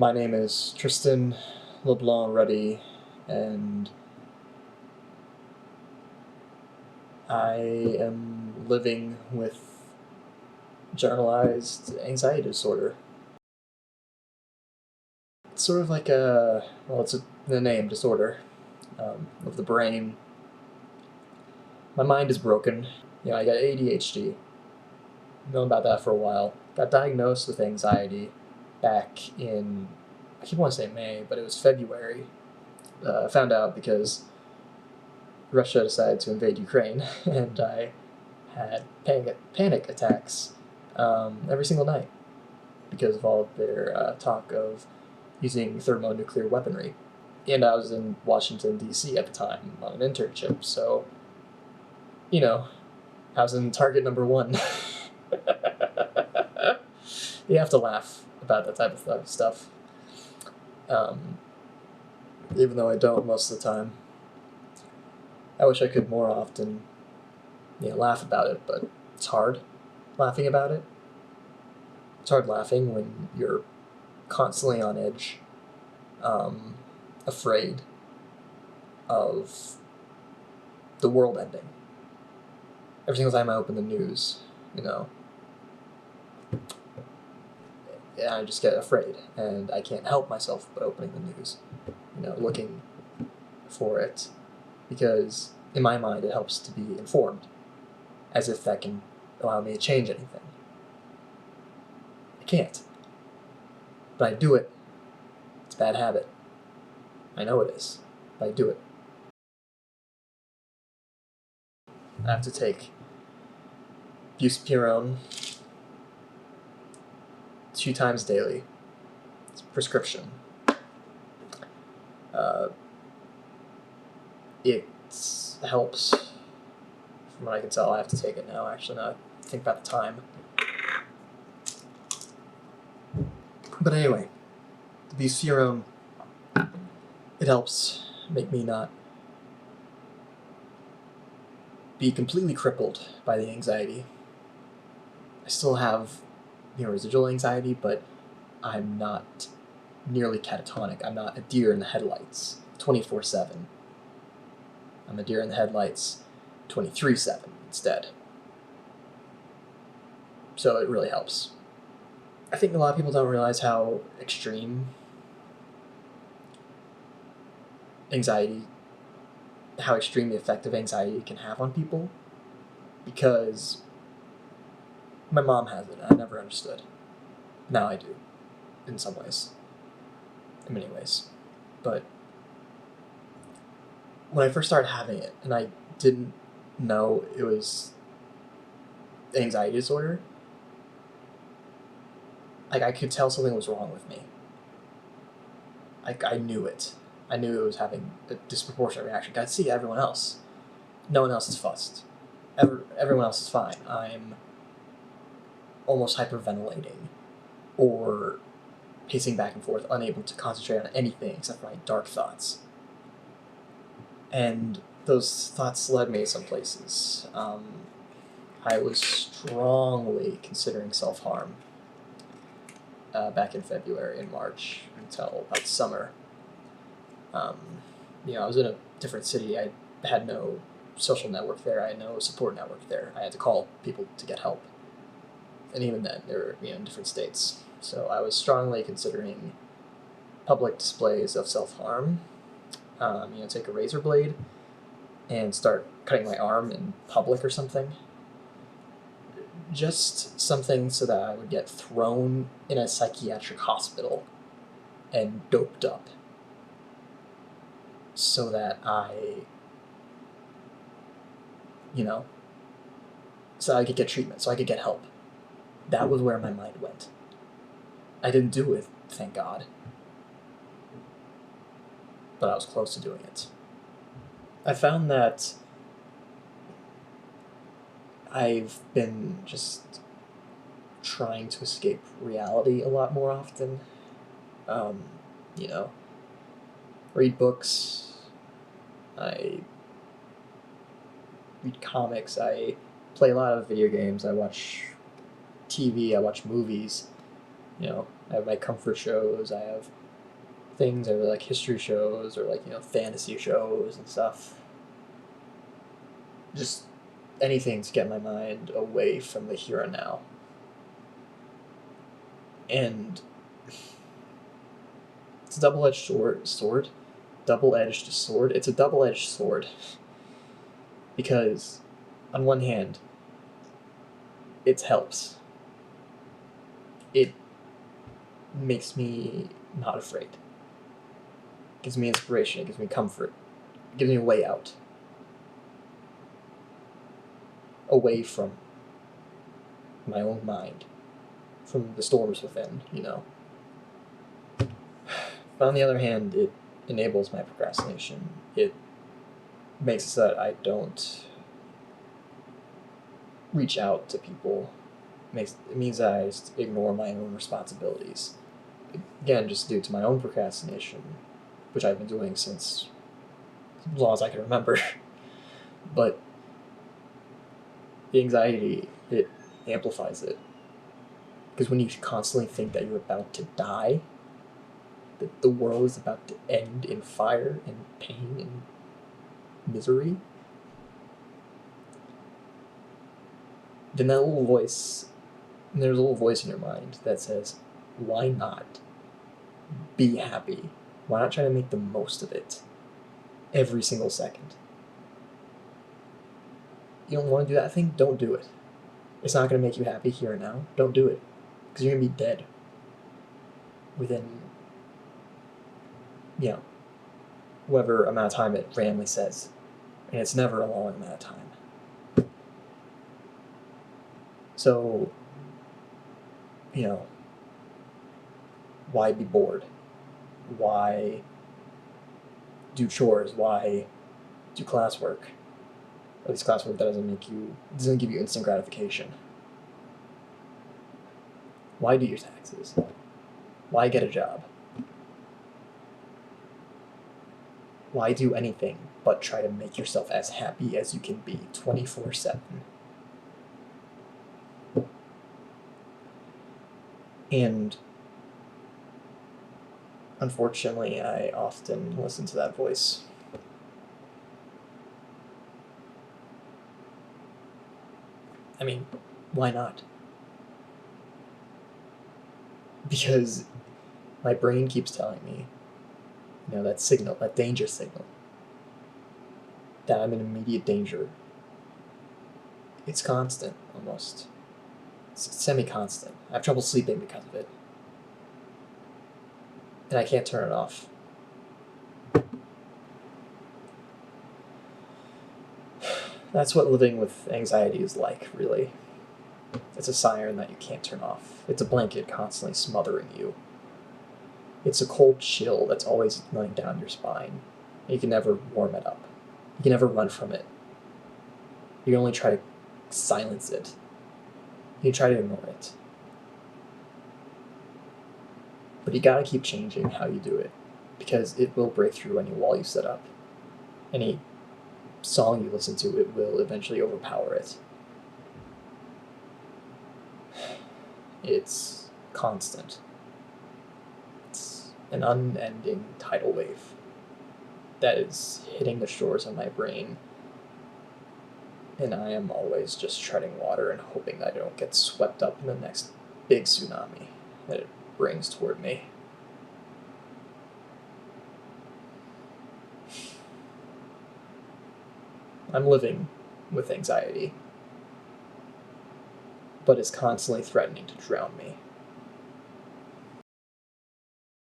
My name is Tristan LeBlanc Ruddy, and I am living with generalized anxiety disorder. It's sort of like it's the name disorder of the brain. My mind is broken. I got ADHD. I've known about that for a while. Got diagnosed with anxiety back in, I keep wanting to say May, but it was February. I found out because Russia decided to invade Ukraine, and I had panic attacks every single night because of all of their talk of using thermonuclear weaponry. And I was in Washington, D.C. at the time on an internship, so, I was in target number one. You have to laugh about that type of stuff, even though I don't most of the time. I wish I could more often, laugh about it, but it's hard laughing about it. It's hard laughing when you're constantly on edge, afraid of the world ending. Every single time I open the news, I just get afraid, and I can't help myself but opening the news, looking for it, because in my mind it helps to be informed, as if that can allow me to change anything. I can't. But I do it. It's a bad habit. I know it is, but I do it. I have to take buspirone 2 times daily. It's a prescription. It helps. From what I can tell, I have to take it now. Actually, now I think about the time. But anyway, the buspirone, it helps make me not be completely crippled by the anxiety. I still have, residual anxiety, but I'm not nearly catatonic. I'm not a deer in the headlights 24/7. I'm a deer in the headlights 23/7 instead. So it really helps. I think a lot of people don't realize how extremely effective anxiety can have on people, because my mom has it, and I never understood. Now I do, in some ways. In many ways. But when I first started having it, and I didn't know it was anxiety disorder, I could tell something was wrong with me. I knew it. I knew it was having a disproportionate reaction. I see everyone else. No one else is fussed. Everyone else is fine. I'm almost hyperventilating, or pacing back and forth, unable to concentrate on anything except for my dark thoughts. And those thoughts led me some places. I was strongly considering self-harm back in February and March until about summer. I was in a different city. I had no social network there. I had no support network there. I had to call people to get help. And even then, they were in different states. So I was strongly considering public displays of self-harm. Take a razor blade and start cutting my arm in public or something. Just something so that I would get thrown in a psychiatric hospital and doped up, so that so I could get treatment, so I could get help. That was where my mind went. I didn't do it, thank God. But I was close to doing it. I found that I've been just trying to escape reality a lot more often. Read books. I read comics. I play a lot of video games. I watch TV. I watch movies. I I have my comfort shows. I have things I really like, history shows or like, fantasy shows and stuff. Just anything to get my mind away from the here and now. And it's a double-edged sword. Double-edged sword. It's a double-edged sword. Because on one hand, it helps. It makes me not afraid. It gives me inspiration. It gives me comfort. It gives me a way out. Away from my own mind. From the storms within, But on the other hand, it enables my procrastination. It makes it so that I don't reach out to people. It means that I just ignore my own responsibilities. Again, just due to my own procrastination, which I've been doing since as long as I can remember. But the anxiety, it amplifies it. Because when you constantly think that you're about to die, that the world is about to end in fire and pain and misery, then there's a little voice in your mind that says, why not be happy? Why not try to make the most of it every single second? You don't want to do that thing? Don't do it. It's not going to make you happy here and now. Don't do it. Because you're going to be dead within, whatever amount of time it randomly says. And it's never a long amount of time. So, why be bored? Why do chores? Why do classwork? At least classwork that doesn't give you instant gratification. Why do your taxes? Why get a job? Why do anything but try to make yourself as happy as you can be 24/7? And unfortunately, I often listen to that voice. I mean, why not? Because my brain keeps telling me, that signal, that danger signal, that I'm in immediate danger. It's constant, almost. It's semi-constant. I have trouble sleeping because of it. And I can't turn it off. That's what living with anxiety is like, really. It's a siren that you can't turn off. It's a blanket constantly smothering you. It's a cold chill that's always running down your spine. You can never warm it up. You can never run from it. You can only try to silence it. You try to ignore it. But you gotta keep changing how you do it, because it will break through any wall you set up. Any song you listen to, it will eventually overpower it. It's constant. It's an unending tidal wave that is hitting the shores of my brain, and I am always just treading water and hoping that I don't get swept up in the next big tsunami that it brings toward me. I'm living with anxiety, but it's constantly threatening to drown me.